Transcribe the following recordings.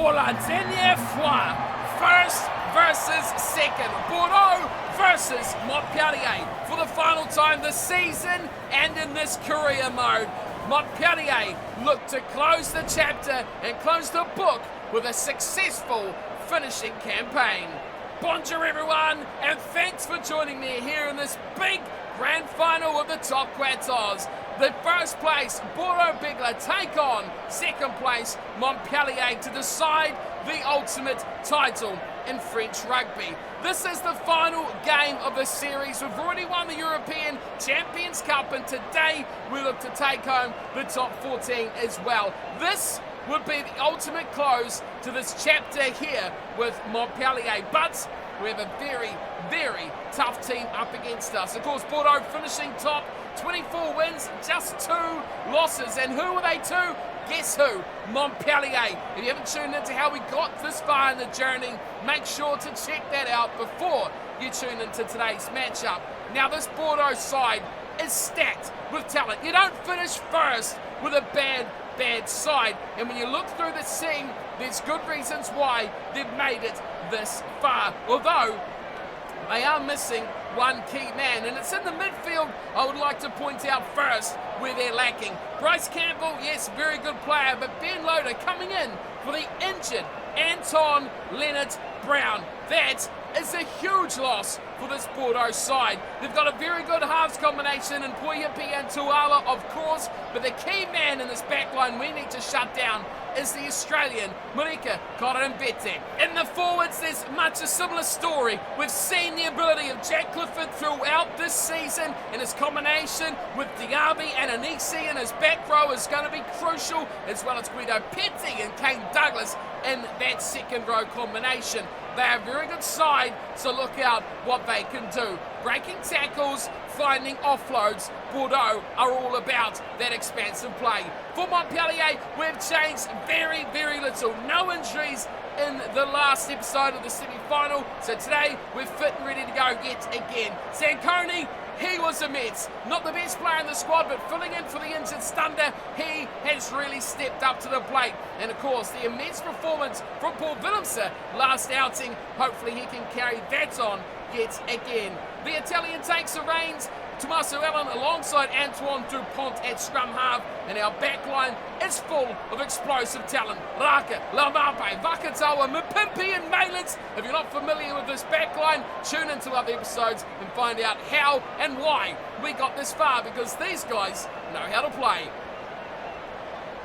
pour la dernière fois. First versus second. Bordeaux versus Montpellier for the final time this season and in this career mode. Montpellier look to close the chapter and close the book with a successful finishing campaign. Bonjour everyone, and thanks for joining me here in this big grand final of the top quarters. The first place, Bordeaux Bigler take on second place, Montpellier, to decide the ultimate title in French rugby. This is the final game of the series. We've already won the European Champions Cup, and today we look to take home the top 14 as well. This would be the ultimate close to this chapter here with Montpellier, but we have a very, very tough team up against us. Of course, Bordeaux finishing top, 24 wins, just 2 losses. And who are they to? Guess who? Montpellier. If you haven't tuned into how we got this far in the journey, make sure to check that out before you tune into today's matchup. Now, this Bordeaux side is stacked with talent. You don't finish first with a bad side, and when you look through the scene, there's good reasons why they've made it this far, although they are missing one key man, and it's in the midfield I would like to point out first where they're lacking. Bryce Campbell, yes, very good player, but Ben Loader coming in for the injured Anton Leonard Brown. That is a huge loss for this Bordeaux side. They've got a very good halves combination in Poyapi and Tuala, of course, but the key man in this backline we need to shut down is the Australian Marika Korembete. In the forwards, there's much a similar story. We've seen the ability of Jack Clifford throughout this season, and his combination with Diaby and Anisi in his back row is going to be crucial, as well as Guido Petty and Kane Douglas in that second row combination. They're a very good side, so look out what they can do. Breaking tackles, finding offloads, Bordeaux are all about that expansive play. For Montpellier, we've changed very, very little. No injuries in the last episode of the semi-final, so today we're fit and ready to go yet again. Zanconi, he was a Mets. Not the best player in the squad, but filling in for the injured Stunder, he has really stepped up to the plate. And of course, the immense performance from Paul Willemse last outing, hopefully he can carry that on yet again. The Italian takes the reins. Tommaso Allen alongside Antoine Dupont at scrum half, and our backline is full of explosive talent. Raka, Lamape, Vakatawa, Mpimpi and Malins. If you're not familiar with this backline, tune into other episodes and find out how and why we got this far, because these guys know how to play.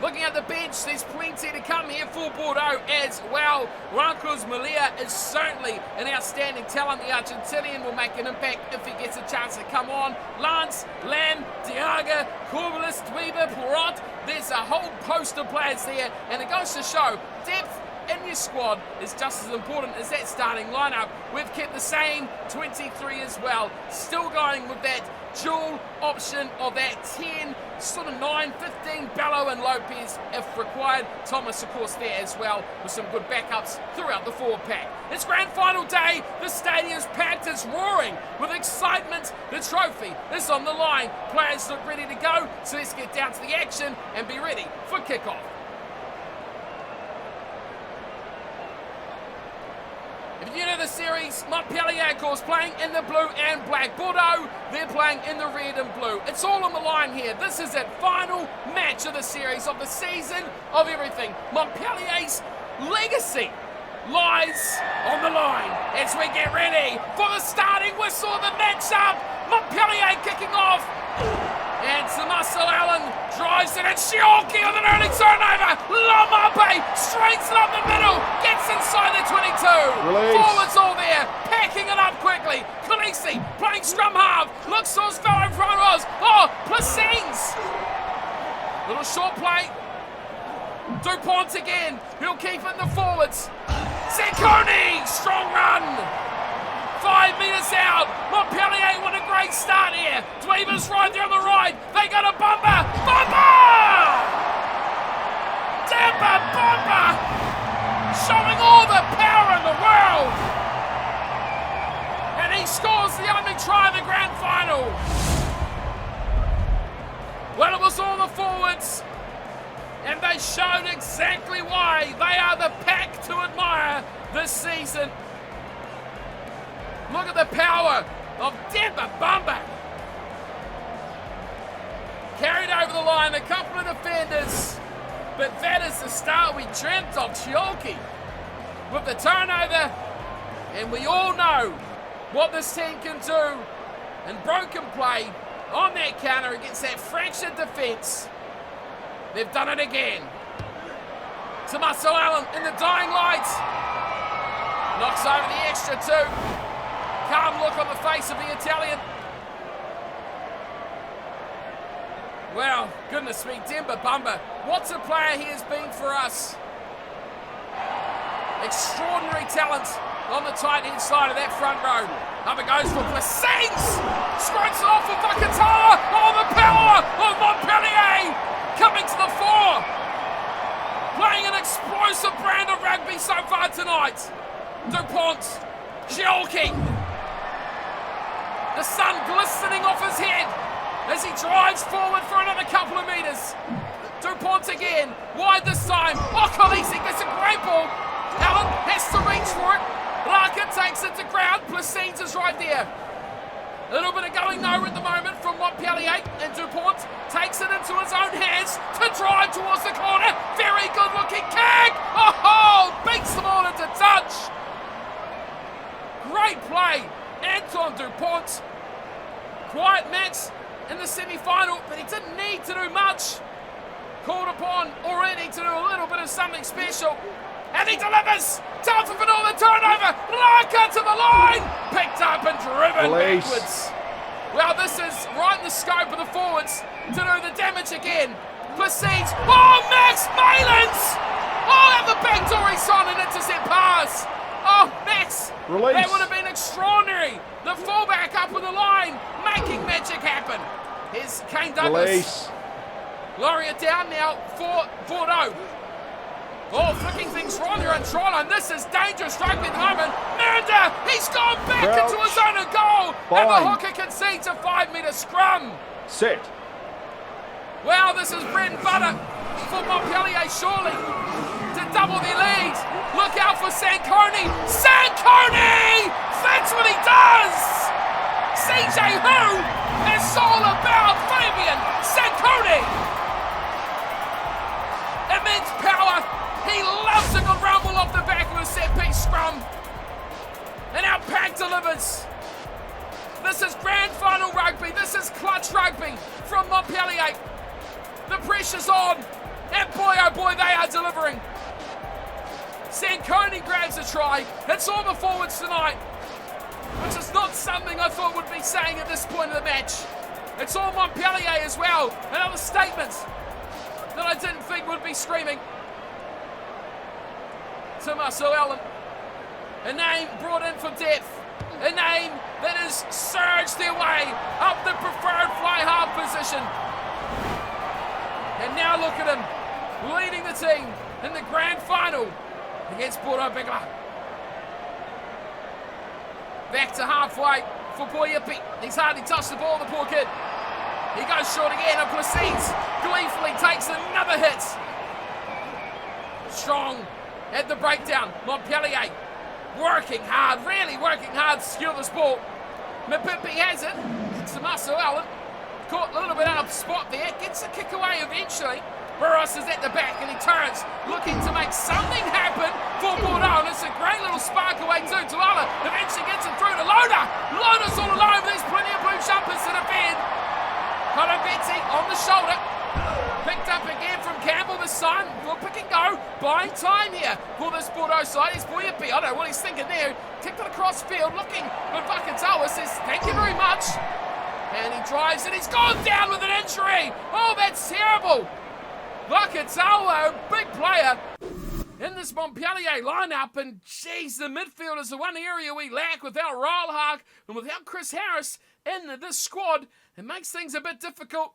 Looking at the bench, there's plenty to come here for Bordeaux as well. Rancruz Malia is certainly an outstanding talent. The Argentinian will make an impact if he gets a chance to come on. Lance, Lam, Diaga, Corbelis, Dweeber, Porot. There's a whole host of players there, and it goes to show depth in your squad is just as important as that starting lineup. We've kept the same 23 as well, still going with that dual option of that 10, sort of 9, 15, Bello and Lopez if required. Thomas, of course, there as well with some good backups throughout the forward pack. It's grand final day. The stadium's packed. It's roaring with excitement. The trophy is on the line. Players look ready to go, so let's get down to the action and be ready for kickoff. If you know the series, Montpellier, of course, playing in the blue and black. Bordeaux, they're playing in the red and blue. It's all on the line here. This is that final match of the series, of the season, of everything. Montpellier's legacy lies on the line as we get ready for the starting whistle of the matchup. Montpellier kicking off. And Tommaso Allen drives it, and Shioki on an early turnover. Lamape straights it up the middle, gets inside the 22. Release. Forwards all there, packing it up quickly. Khaleesi playing scrum half, looks to his fellow front rows. Oh, Placines. Little short play. Dupont again, he'll keep it in the forwards. Zanconi, strong run. 5 metres out. Montpellier with a great start here. Dweeber's right there on the right. They got a bumper. Bumper! Tampa bumper! Showing all the power in the world. And he scores the only try of the grand final. Well, it was all the forwards. And they showed exactly why they are the pack to admire this season. Look at the power of Demba Bamba. Carried over the line, a couple of defenders. But that is the start we dreamt of. Chiolki with the turnover. And we all know what this team can do. And broken play on that counter against that fractured defence. They've done it again. Tommaso Allen in the dying light. Knocks over the extra two. Calm look on the face of the Italian. Wow, goodness me, Demba Bamba. What a player he has been for us. Extraordinary talent on the tight end side of that front row. Up it goes for Plassines. Squirts it off for Vakatawa. Oh, the power of Montpellier coming to the fore. Playing an explosive brand of rugby so far tonight. Dupont, Chiolki. The sun glistening off his head as he drives forward for another couple of metres. Dupont again, wide this time. Oh, Kolisi gets a great ball. Allen has to reach for it. Raka takes it to ground. Plassines is right there. A little bit of going nowhere at the moment from Montpellier, and Dupont takes it into his own hands to drive towards the corner. Very good looking kick. Oh, beats the ball into touch. Great play, Anton Dupont. Quiet match in the semi-final, but he didn't need to do much. Called upon already to do a little bit of something special. And he delivers! Time for Vanilla turnover! Raka to the line! Picked up and driven backwards. Well, this is right in the scope of the forwards to do the damage again. Plassines. Oh, Max Malins! Oh, at the back door he's on an intercept pass. Oh, Max! Release. That would have been extraordinary. The fullback up on the line, making magic happen. Here's Kane Douglas. Release. Laurier down now for Bordeaux. Oh, flicking things right there on try line. This is dangerous rugby at the moment. Manda, he's gone back Crouch. into his own goal. Bind. And the hooker concedes a 5-metre scrum. Set. Well, this is bread and butter for Montpellier, surely, to double their lead. Look out for Sanconi. Sanconi! That's what he does! CJ who? It's all about Fabian Sanconi. Immense power. He loves a good rumble off the back of a set-piece scrum. And our pack delivers. This is grand final rugby. This is clutch rugby from Montpellier. The pressure's on. And boy, oh boy, they are delivering. Sanconi grabs a try. It's all the forwards tonight, which is not something I thought would be saying at this point of the match. It's all Montpellier as well. Another statement that I didn't think would be screaming. Tommaso Allen, a name brought in for depth, a name that has surged their way up the preferred fly half position. And now look at him, leading the team in the grand final against Bordeaux Bigla. Back to halfway for Boyepi. He's hardly touched the ball, the poor kid. He goes short again, and Plassines gleefully takes another hit. Strong at the breakdown. Montpellier working hard, really working hard to secure this ball. Mapimpi has it. Tommaso Allen caught a little bit out of spot there. Gets a kick away eventually. Burros is at the back and he turns, looking to make something happen for Bordeaux. And it's a great little spark away too. Tuala eventually gets it through to Loda. Loda's all alone. There's plenty of blue jumpers to defend. Conobetti on the shoulder. Picked up again from Campbell, the son. Will pick and go. Buying time here for this Bordeaux side. He's Boyepi. I don't know what he's thinking there. Kicked it across field, looking. But Vakatawa says, thank you very much. And he drives and he's gone down with an injury. Oh, that's terrible. Vakatawa, big player in this Montpellier lineup. And geez, the midfield is the one area we lack without Rylhawk and without Chris Harris in this squad. It makes things a bit difficult.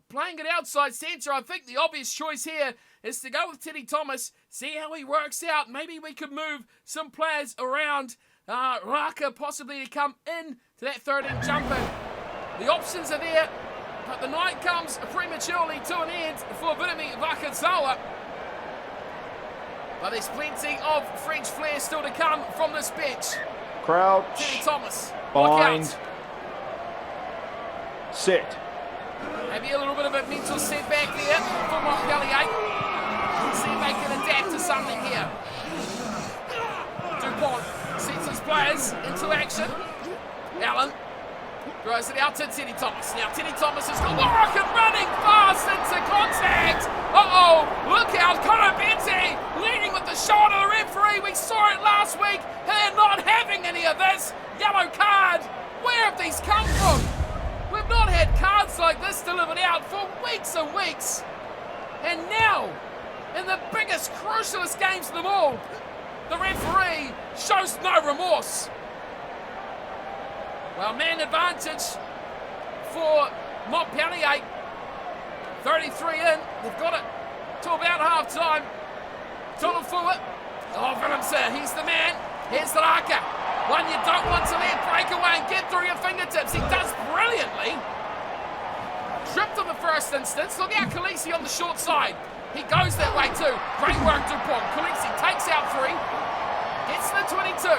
Playing it outside centre, I think the obvious choice here is to go with Teddy Thomas, see how he works out. Maybe we could move some players around. Raka possibly to come in to that 13 jumper. The options are there. But the night comes prematurely to an end for Vinimi Vakazawa. But there's plenty of French flair still to come from this bench. Crouch. Terry Thomas. Bind. Sit. Maybe a little bit of a mental setback there for Montpellier. See if they can adapt to something here. Dupont sets his players into action. Allen throws it out to Teddy Thomas. Now Teddy Thomas has got Moroccan running fast into contact. Uh-oh, look out, Connor Benty leading with the shoulder. The referee, we saw it last week. They're not having any of this. Yellow card. Where have these come from? We've not had cards like this delivered out for weeks and weeks. And now, in the biggest, crucialest games of them all, the referee shows no remorse. Well, man advantage for Montpellier. 33 in. They've got it to about half-time. Total forward. Oh, Willemse, he's the man. Here's the Raka. One you don't want to let break away and get through your fingertips. He does brilliantly. Tripped on the first instance. Look out, Khaleesi on the short side. He goes that way too. Great work, Dupont. Khaleesi takes out 3. Gets to the 22.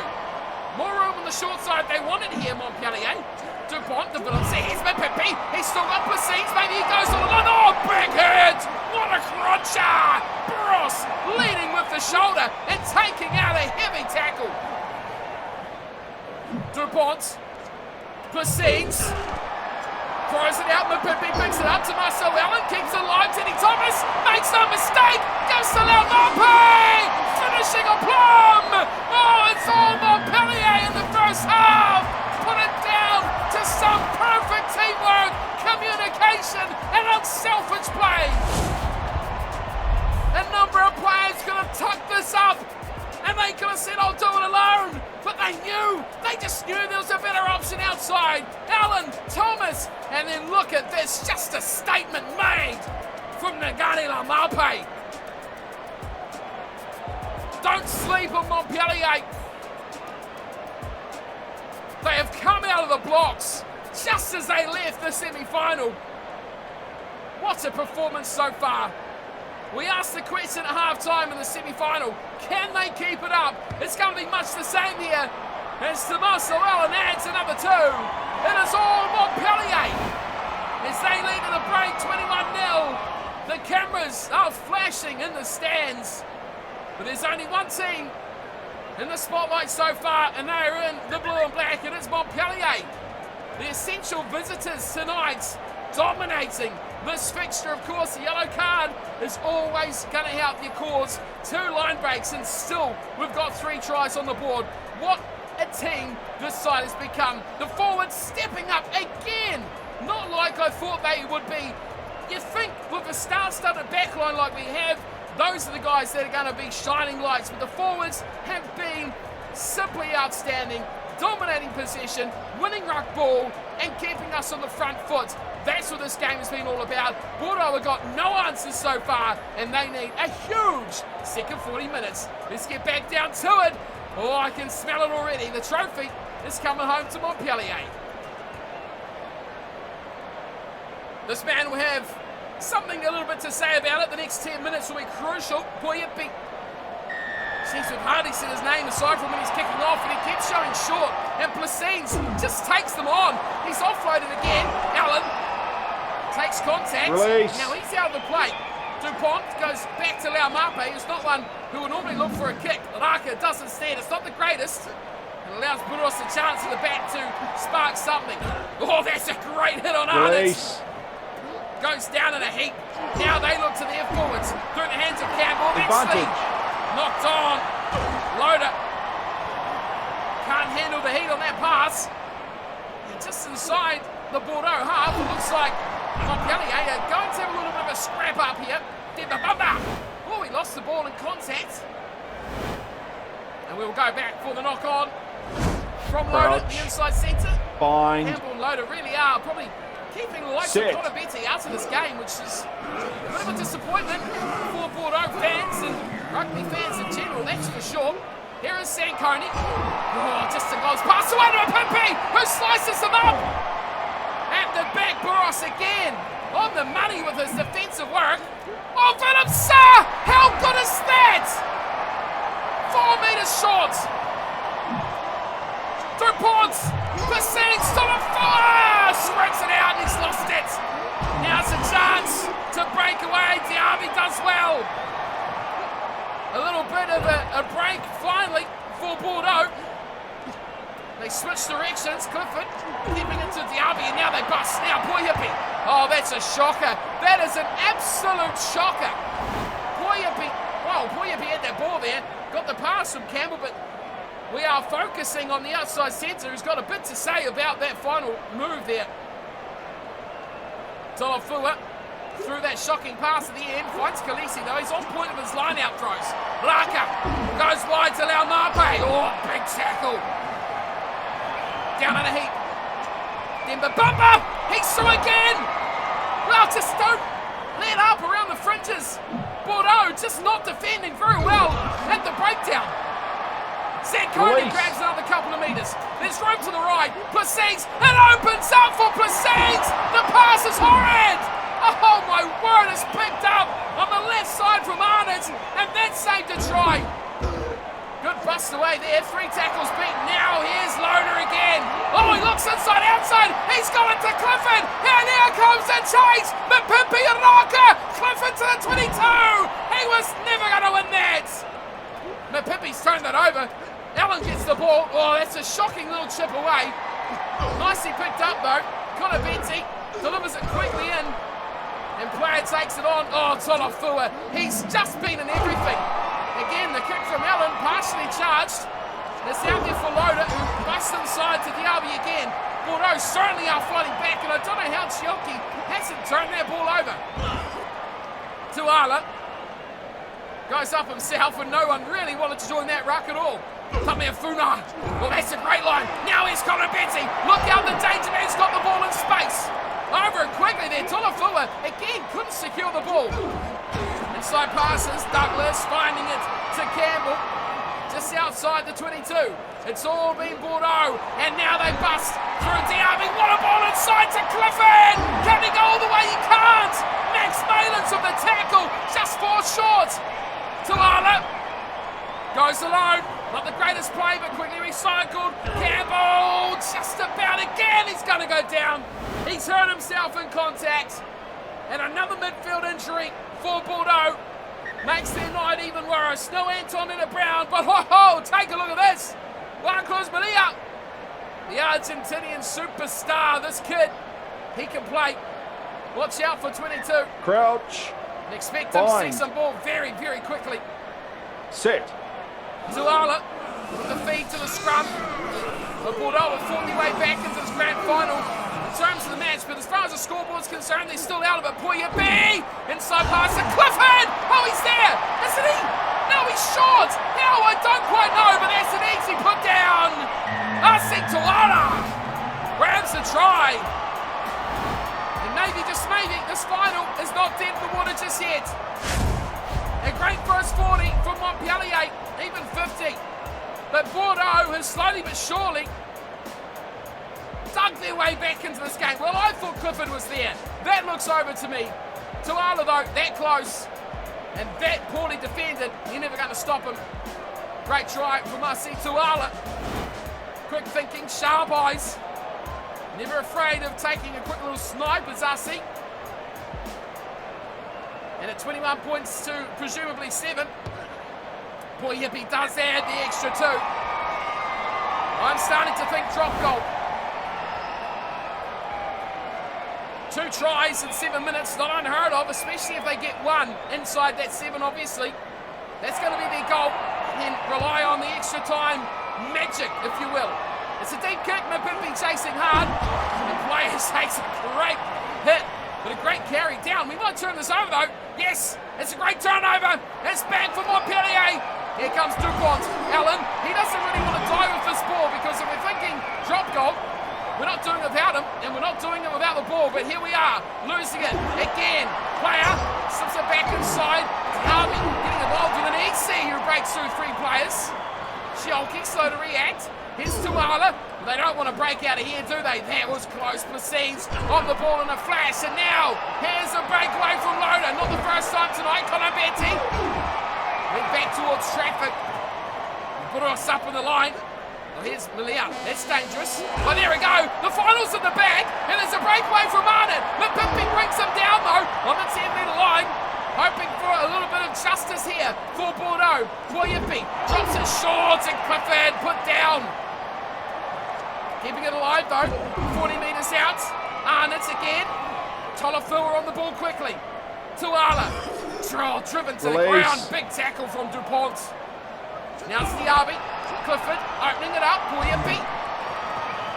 More room on the short side. They want it here, Montpellier. Dupont, the Willemse. Here's Mpipi. He's still got Placines. Maybe he goes on the line. Oh, big hit. What a cruncher. Bros leading with the shoulder and taking out a heavy tackle. Dupont, Placines, throws it out, Mpipi picks it up to Marcel Allen, keeps it alive, Teddy Thomas, makes no mistake, goes to Laumape, finishing a plum! Oh, it's all Montpellier in the first half! Put it down to some perfect teamwork, communication, and unselfish play! A number of players could have tucked this up, and they could have said, I'll do it alone. But they just knew there was a better option outside. Allen, Thomas, and then look at this, just a statement made from Ngani Laumape. Don't sleep on Montpellier. They have come out of the blocks just as they left the semi-final. What a performance so far. We asked the question at half-time in the semi-final, can they keep it up? It's going to be much the same here as Marcel Allen adds another 2. It is all Montpellier as they lead at the break 21-0. The cameras are flashing in the stands, but there's only one team in the spotlight so far, and they are in the blue and black, and it's Montpellier. The essential visitors tonight dominating this fixture. Of course, the yellow card is always going to help your cause. 2 line breaks and still we've got 3 tries on the board. What a team this side has become. The forwards stepping up again. Not like I thought they would be. You think with a star-studded backline like we have, those are the guys that are going to be shining lights. But the forwards have been simply outstanding. Dominating possession, winning ruck ball, and keeping us on the front foot. That's what this game has been all about. Bordeaux have got no answers so far, and they need a huge second 40 minutes. Let's get back down to it. Oh, I can smell it already. The trophy is coming home to Montpellier. This man will have something a little bit to say about it. The next 10 minutes will be crucial. Boyepi seems to have hardly said his name aside from when he's kicking off, and he keeps showing short. And Placines just takes them on. He's offloaded again. Allen takes contact. Release. Now he's out of the play. Dupont goes back to Laumape, who's not one who would normally look for a kick. Raka does instead. It's not the greatest. It allows Burros a chance at the back to spark something. Oh, that's a great hit on Arnott. Goes down in a heap. Now they look to their forwards through the hands of Campbell. That's knocked on. Loader can't handle the heat on that pass. And just inside the Bordeaux half, it looks like Montpellier are going to have a little bit of a scrap up here. Oh, he lost the ball in contact. And we'll go back for the knock on from Loader, the inside centre. Campbell and Loader really are probably keeping the likes of Connor Benty out of this game, which is a bit of a disappointment for Bordeaux fans and rugby fans in general, that's for sure. Here is Sanconi. Oh, just a goals pass away to Mpipi, who slices him up at the back Burros again on the money with his defensive work. Oh, Philip Sarr! How good is that? 4 meters short. Dupont, Bassett, still a fire! Squirts it out and he's lost it. Now's a chance to break away. Diaby does well. A little bit of a break finally for Bordeaux. They switch directions. Clifford keeping it to Diaby and now they bust. Now Poyapi. Oh, that's a shocker. That is an absolute shocker. Poyapi had that ball there. Got the pass from Campbell, but we are focusing on the outside centre who's got a bit to say about that final move there. Tolofua threw that shocking pass at the end. Finds Khaleesi though. He's on point of his line-out throws. Laka goes wide to Laumape. Oh, big tackle. Down in a heap. Denver Bumper. He's through again. Well, just don't let up around the fringes. Bordeaux just not defending very well at the breakdown. Zanconi grabs another couple of meters. There's room to the right. Placides. It opens up for Placides. The pass is horrid. Oh my word, it's picked up on the left side from Arnott. And that saved a try. Good bust away there. 3 tackles beaten. Now here's Loner again. Oh, he looks inside, outside. He's got it to Clifford. And here comes the chase. Mapimpi Raka. Clifford to the 22. He was never going to win that. Mapimpi's turned that over. Allen gets the ball. Oh, that's a shocking little chip away. Nicely picked up though. Connor Benty delivers it quickly in. And player takes it on. Oh, Tolofua. He's just been in everything. Again, the kick from Allen, partially charged. It's out there for Loader, who busts inside to Diaby again. Bordeaux certainly are fighting back, and I don't know how Chielke hasn't turned that ball over. Tuala goes up himself, and no one really wanted to join that ruck at all. Tamir Funa. Well, that's a great line. Now here's Connor Benty. Look out, the danger man's got the ball in space. Over it quickly there. Tolofua again couldn't secure the ball. Inside passes, Douglas finding it to Campbell, just outside the 22. It's all been Bordeaux, and now they bust through Diaby. What a ball inside to Clifford! Can he go all the way? He can't! Max Malins with the tackle, just 4 short. Tuala goes alone, not the greatest play, but quickly recycled. Campbell, just about again, he's going to go down. He's hurt himself in contact, and another midfield injury for Bordeaux makes their night even worse. No Antonetta Brown, but take a look at this. Marcos Malia, the Argentinian superstar. This kid, he can play. Watch out for 22. Crouch. And expect him to see some ball very, very quickly. Set. Tuala with the feed to the scrum. But Bordeaux have fought their way back into this grand final. In terms of the match, but as far as the scoreboard's concerned, they're still out of it. Poyapi, inside pass to Clifford. Oh, he's there. Isn't he? No, he's short. How? I don't quite know, but that's an easy put down. Asi Tuala grabs the try. And maybe, just maybe, this final is not dead in the water just yet. A great first 40 from Montpellier, even 50. But Bordeaux has slowly but surely dug their way back into this game. Well, I thought Clifford was there. That looks over to me. Tuala, though, that close and that poorly defended. You're never going to stop him. Great try from Asi Tuala. Quick thinking, sharp eyes. Never afraid of taking a quick little snipe as Asi. And at 21 points to presumably 7. Poyapi does add the extra 2. I'm starting to think drop goal. 2 tries in 7 minutes, not unheard of, especially if they get one inside that 7, obviously. That's going to be their goal. And rely on the extra time magic, if you will. It's a deep kick, Mapimpi chasing hard. The player takes a great hit, but a great carry down. We might turn this over, though. Yes, it's a great turnover. It's back for Montpellier. Here comes Dupont. Allen, he doesn't really want to die with this ball, because if we're thinking drop goal, we're not doing it without him, and we're not doing it without the ball, but here we are, losing it again. Player slips it back inside. Harvey getting involved with an EC who breaks through 3 players. Chielke slow to react. Here's Tuala. They don't want to break out of here, do they? That was close. Proceeds on the ball in a flash, and now here's a breakaway from Loader. Not the first time tonight. Betty went back towards traffic. Put us up in the line. Oh, here's Malia. That's dangerous. Oh, there we go. The final's in the bag, and there's a breakaway from Arnott. Mapimpi brings him down, though, on the 10-metre line. Hoping for a little bit of justice here for Bordeaux. Poyampi drops it short, and Clifford put down. Keeping it alive, though. 40 metres out. Arnott again. Tolofua on the ball quickly. Tuala. Driven to the ground. Big tackle from DuPont. Now it's Diaby. Clifford opening it up. Poyampi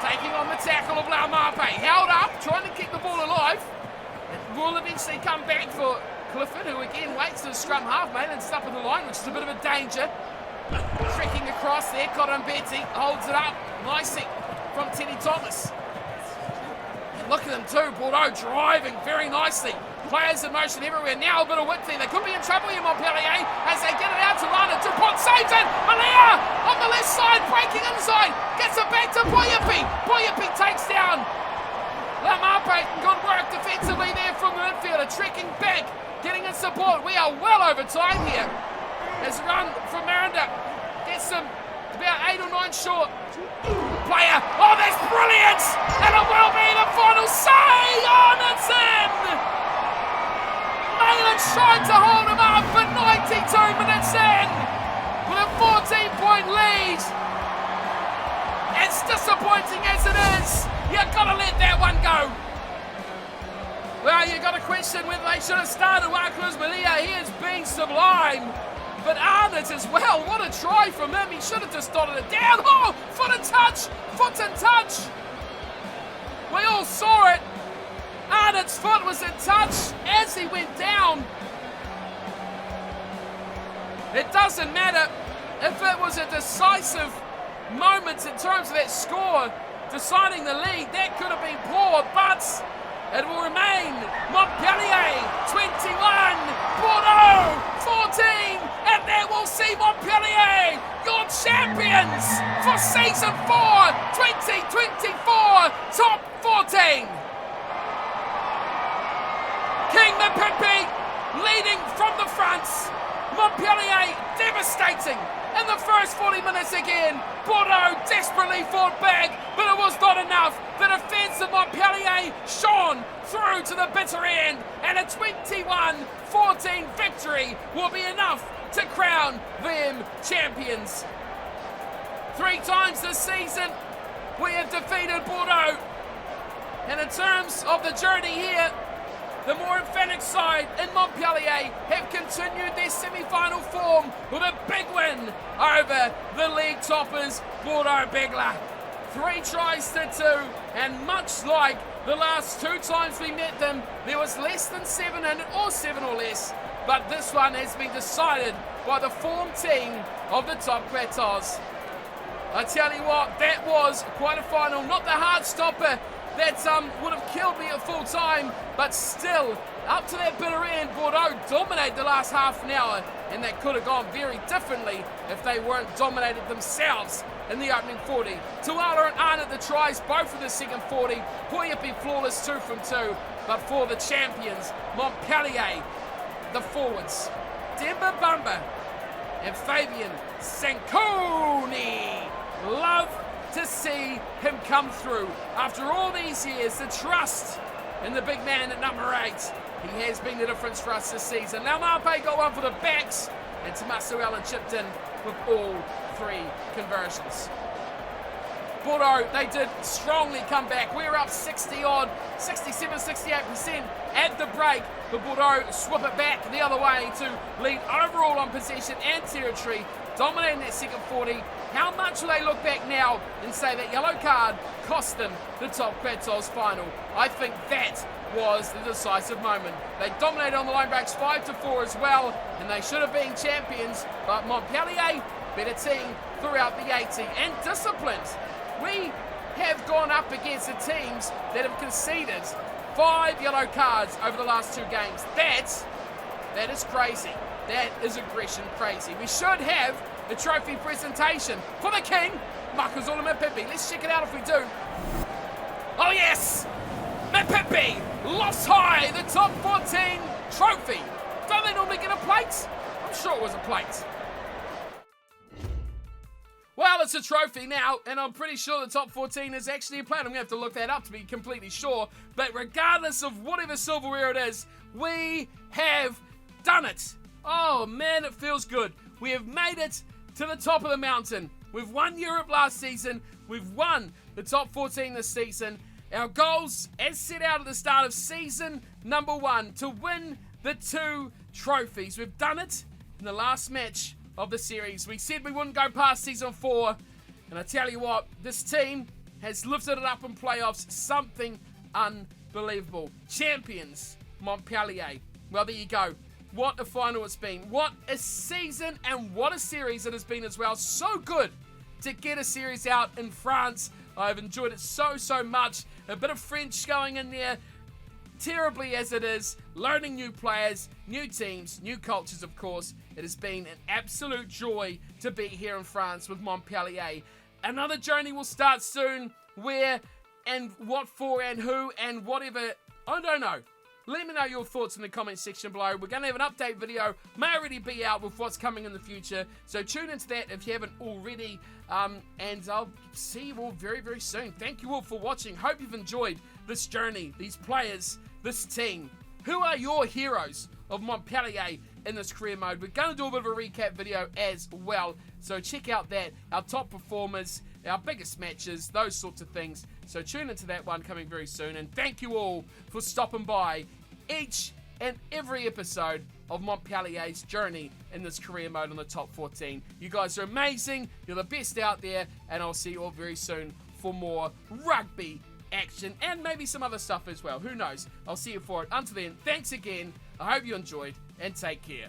taking on the tackle of Laumape. Held up, trying to keep the ball alive. It will eventually come back for Clifford, who again waits to scrum half-mate and stop in the line, which is a bit of a danger. Trekking across there. Betty holds it up nicely from Teddy Thomas. And look at them too. Bordeaux driving very nicely. Players in motion everywhere. Now a bit of width there. They could be in trouble here, Montpellier, as they get it out to Rana. DuPont saves it. Malia on the left side, breaking inside. Gets it back to Poyampi. Poyampi takes down Lamape. Good work defensively there from the midfielder. Trekking back, getting in support. We are well over time here. As run from Miranda gets them about 8 or 9 short. Player. Oh, that's brilliant. And it will be the final say. Oh, it's in. Malin tried to hold him up for 92 minutes in with a 14-point lead. As disappointing as it is, you've got to let that one go. Well, you've got to question whether they should have started Wakus Malia. He has been sublime. But Arnott as well, what a try from him. He should have just dotted it down. Oh, foot and touch. We all saw it. Arnott's foot was in touch as he went down. It doesn't matter if it was a decisive moment in terms of that score, deciding the lead. That could have been poor, but it will remain Montpellier 21, Bordeaux 14, and that will see Montpellier your champions for Season 4, 2024, Top 14. King Mapimpi leading from the front. Montpellier devastating in the first 40 minutes again. Bordeaux desperately fought back, but it was not enough. The defence of Montpellier shone through to the bitter end, and a 21-14 victory will be enough to crown them champions. 3 times this season we have defeated Bordeaux, and in terms of the journey here, the more emphatic side in Montpellier have continued their semi-final form with a big win over the league toppers Bordeaux Begla. 3 tries to 2, and much like the last 2 times we met them, there was less than 7 in it, or 7 or less, but this one has been decided by the form team of the Top Quatorze. I tell you what, that was quite a final, not the hard stopper that would have killed me at full time, but still, up to that bitter end, Bordeaux dominated the last half an hour, and that could have gone very differently if they weren't dominated themselves in the opening 40. Tuala and Arnott the tries, both for the second 40. Poyampi flawless 2 from 2, but for the champions, Montpellier, the forwards, Demba Bamba and Fabian Sanconi. Love to see him come through. After all these years, the trust in the big man at number 8. He has been the difference for us this season. Now Marpe got one for the backs, and Tommaso Allen chipped in with all 3 conversions. Bordeaux, they did strongly come back. We were up 60-odd, 67, 68% at the break, but Bordeaux swip it back the other way to lead overall on possession and territory, dominating that second 40. How much will they look back now and say that yellow card cost them the Top Quatorze final? I think that was the decisive moment. They dominated on the line breaks 5-4 as well, and they should have been champions, but Montpellier, better team throughout the 80 and disciplined. We have gone up against the teams that have conceded 5 yellow cards over the last 2 games. That is crazy. That is aggression crazy. We should have the trophy presentation for the king Makazula Montpellier. Let's check it out if we do. Oh yes! Montpellier lofts high the top 14 trophy. Don't they normally get a plate? I'm sure it was a plate. Well, it's a trophy now, and I'm pretty sure the top 14 is actually a plate. I'm going to have to look that up to be completely sure. But regardless of whatever silverware it is, we have done it. Oh man, it feels good. We have made it to the top of the mountain. We've won Europe last season. We've won the top 14 this season. Our goals, as set out at the start of season number 1, to win the 2 trophies. We've done it in the last match of the series. We said we wouldn't go past season 4, and I tell you what, this team has lifted it up in playoffs. Something unbelievable. Champions, Montpellier. Well, there you go. What a final it's been. What a season and what a series it has been as well. So good to get a series out in France. I've enjoyed it so much. A bit of French going in there, terribly as it is. Learning new players, new teams, new cultures, of course. It has been an absolute joy to be here in France with Montpellier. Another journey will start soon. Where and what for and who and whatever, I don't know. Let me know your thoughts in the comment section below. We're going to have an update video. May already be out with what's coming in the future. So tune into that if you haven't already. And I'll see you all very soon. Thank you all for watching. Hope you've enjoyed this journey, these players, this team. Who are your heroes of Montpellier in this career mode? We're going to do a bit of a recap video as well. So check out that. Our top performers, our biggest matches, those sorts of things. So tune into that one coming very soon. And thank you all for stopping by each and every episode of Montpellier's journey in this career mode on the top 14. You guys are amazing. You're the best out there. And I'll see you all very soon for more rugby action and maybe some other stuff as well. Who knows? I'll see you for it. Until then, thanks again. I hope you enjoyed and take care.